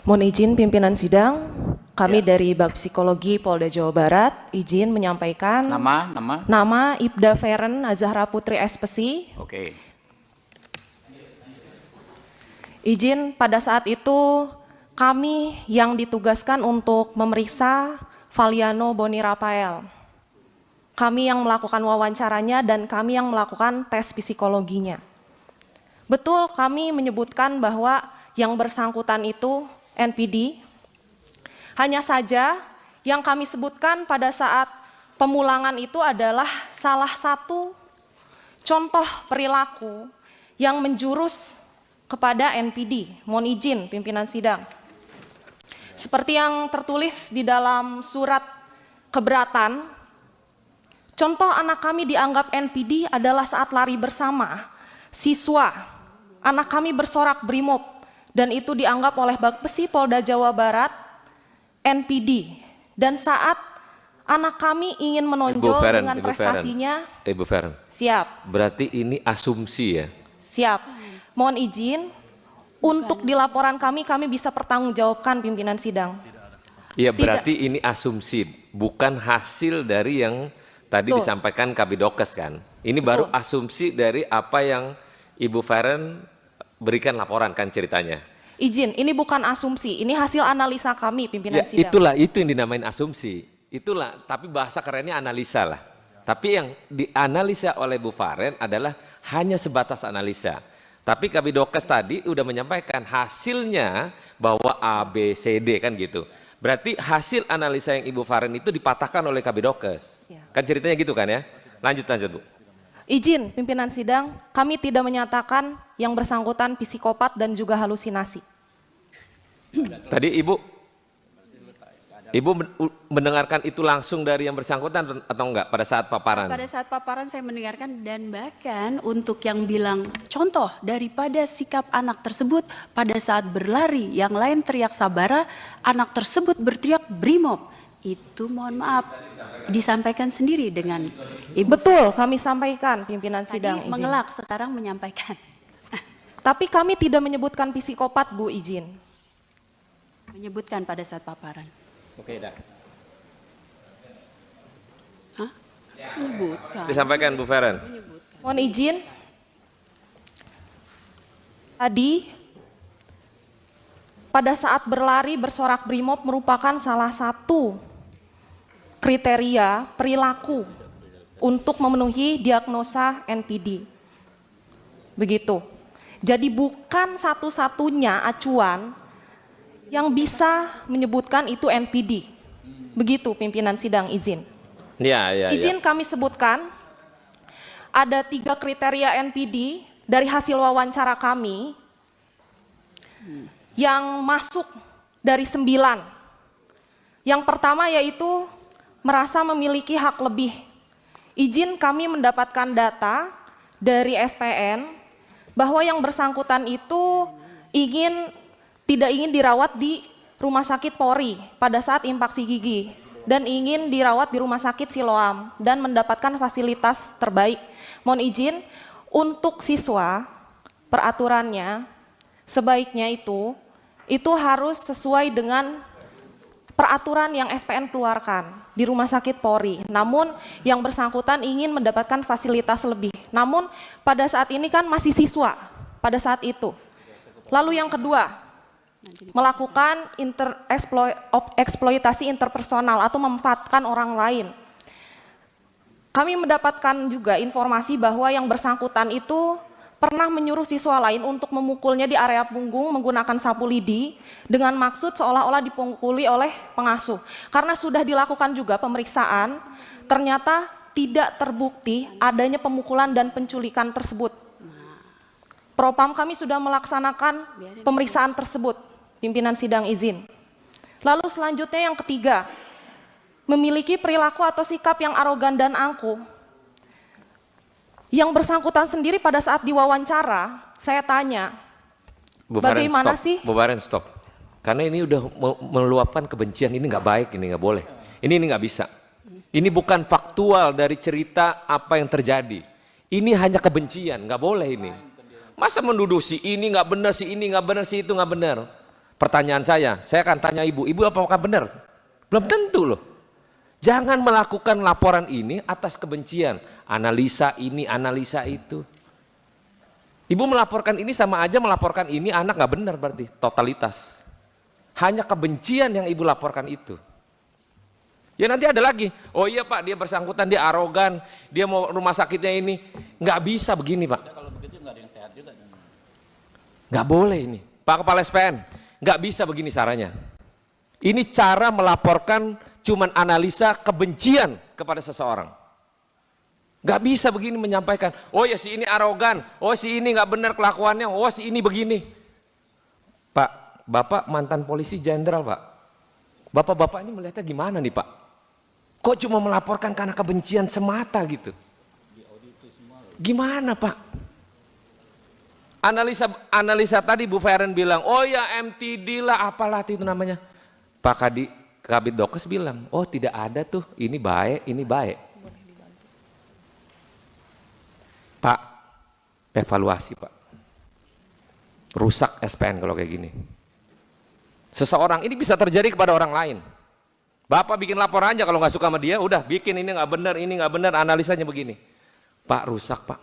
Mohon izin pimpinan sidang, kami dari Bak Psikologi Polda Jawa Barat izin menyampaikan nama Ibda Feren Azahra Putri SPSI. Oke. Izin pada saat itu kami yang ditugaskan untuk memeriksa Valiano Boni Rafael. Kami yang melakukan wawancaranya dan kami yang melakukan tes psikologinya. Betul kami menyebutkan bahwa yang bersangkutan itu NPD. Hanya saja yang kami sebutkan pada saat pemulangan itu adalah salah satu contoh perilaku yang menjurus kepada NPD. Mohon izin pimpinan sidang. Seperti yang tertulis di dalam surat keberatan, contoh anak kami dianggap NPD adalah saat lari bersama siswa. Anak kami bersorak brimob dan itu dianggap oleh Bakpesi Polda Jawa Barat NPD. Dan saat anak kami ingin menonjol dengan prestasinya, Ibu Feren, siap. Berarti ini asumsi ya? Siap. Mohon izin, untuk di laporan kami bisa pertanggungjawabkan pimpinan sidang. Iya, berarti ini asumsi, bukan hasil dari yang tadi disampaikan Kabidokes kan? Ini baru asumsi dari apa yang Ibu Feren berikan laporan kan ceritanya? Izin, ini bukan asumsi, ini hasil analisa kami pimpinan sidang. Itulah, itu yang dinamain asumsi. Itulah, tapi bahasa kerennya analisa lah. Tapi yang dianalisa oleh Bu Feren adalah hanya sebatas analisa. Tapi Kabidokes tadi udah menyampaikan hasilnya bahwa A, B, C, D kan gitu. Berarti hasil analisa yang Ibu Feren itu dipatahkan oleh Kabidokes. Ya. Kan ceritanya gitu kan ya? Lanjut Bu. Izin pimpinan sidang, kami tidak menyatakan yang bersangkutan psikopat dan juga halusinasi. Tadi Ibu mendengarkan itu langsung dari yang bersangkutan atau enggak pada saat paparan? Pada saat paparan saya mendengarkan, dan bahkan untuk yang bilang contoh daripada sikap anak tersebut pada saat berlari, yang lain teriak sabara, anak tersebut berteriak brimob. Itu mohon maaf disampaikan sendiri dengan Ibu. Betul, kami sampaikan pimpinan sidang. Tadi mengelak, sekarang menyampaikan. Tapi kami tidak menyebutkan psikopat, Bu, izin. Menyebutkan pada saat paparan. Oke, dah. Hah? Sebutkan. Disampaikan Bu Feren. Mohon izin. Tadi pada saat berlari bersorak brimob merupakan salah satu kriteria perilaku untuk memenuhi diagnosa NPD. Begitu. Jadi bukan satu-satunya acuan yang bisa menyebutkan itu NPD. Begitu pimpinan sidang, izin. Izin kami sebutkan ada 3 kriteria NPD dari hasil wawancara kami yang masuk dari 9. Yang pertama yaitu merasa memiliki hak lebih. Izin kami mendapatkan data dari SPN bahwa yang bersangkutan itu tidak ingin dirawat di Rumah Sakit Polri pada saat infaksi gigi dan ingin dirawat di Rumah Sakit Siloam dan mendapatkan fasilitas terbaik. Mohon izin, untuk siswa peraturannya sebaiknya itu harus sesuai dengan peraturan yang SPN keluarkan di Rumah Sakit Polri. Namun yang bersangkutan ingin mendapatkan fasilitas lebih. Namun pada saat ini kan masih siswa pada saat itu. Lalu yang kedua, melakukan eksploitasi interpersonal atau memanfaatkan orang lain. Kami mendapatkan juga informasi bahwa yang bersangkutan itu pernah menyuruh siswa lain untuk memukulnya di area punggung menggunakan sapu lidi dengan maksud seolah-olah dipukuli oleh pengasuh. Karena sudah dilakukan juga pemeriksaan, ternyata tidak terbukti adanya pemukulan dan penculikan tersebut. Propam kami sudah melaksanakan pemeriksaan tersebut, pimpinan sidang izin. Lalu selanjutnya yang ketiga, memiliki perilaku atau sikap yang arogan dan angkuh. Yang bersangkutan sendiri pada saat diwawancara, saya tanya, bagaimana sih? Bu Feren, stop. Karena ini udah meluapkan kebencian, ini nggak baik, ini nggak boleh. Ini nggak bisa. Ini bukan faktual dari cerita apa yang terjadi. Ini hanya kebencian, nggak boleh ini. Masa menuduh si ini nggak benar, si ini nggak benar, si itu nggak benar. Pertanyaan saya akan tanya ibu apakah benar? Belum tentu loh. Jangan melakukan laporan ini atas kebencian, analisa ini, analisa itu. Ibu melaporkan ini sama aja melaporkan ini anak nggak benar berarti, totalitas. Hanya kebencian yang ibu laporkan itu. Ya nanti ada lagi, oh iya Pak, dia bersangkutan, dia arogan, dia mau rumah sakitnya ini. Nggak bisa begini Pak. Kalau begitu nggak ada yang sehat juga. Nggak boleh ini. Pak Kepala SPN, nggak bisa begini caranya. Ini cara melaporkan cuman analisa kebencian kepada seseorang. Nggak bisa begini menyampaikan, oh ya si ini arogan, oh si ini nggak benar kelakuannya, oh si ini begini. Pak, Bapak mantan polisi jenderal Pak. Bapak-bapak ini melihatnya gimana nih Pak? Kok cuma melaporkan karena kebencian semata gitu? Gimana Pak? Analisa tadi Bu Feren bilang, oh ya MTD lah apalah itu namanya. Pak Kabid Dokes bilang, oh tidak ada tuh, ini baik, ini baik. Pak, evaluasi Pak. Rusak SPN kalau kayak gini. Seseorang, ini bisa terjadi kepada orang lain. Bapak bikin laporan aja kalau nggak suka sama dia, udah bikin ini nggak benar, analisanya begini. Pak, rusak Pak.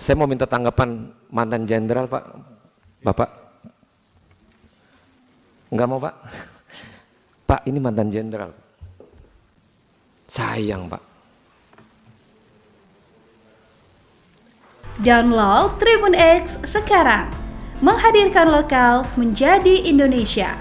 Saya mau minta tanggapan mantan jenderal Pak. Bapak. Enggak mau Pak. Pak, ini mantan jenderal. Sayang Pak. Download Tribun X sekarang. Menghadirkan lokal menjadi Indonesia.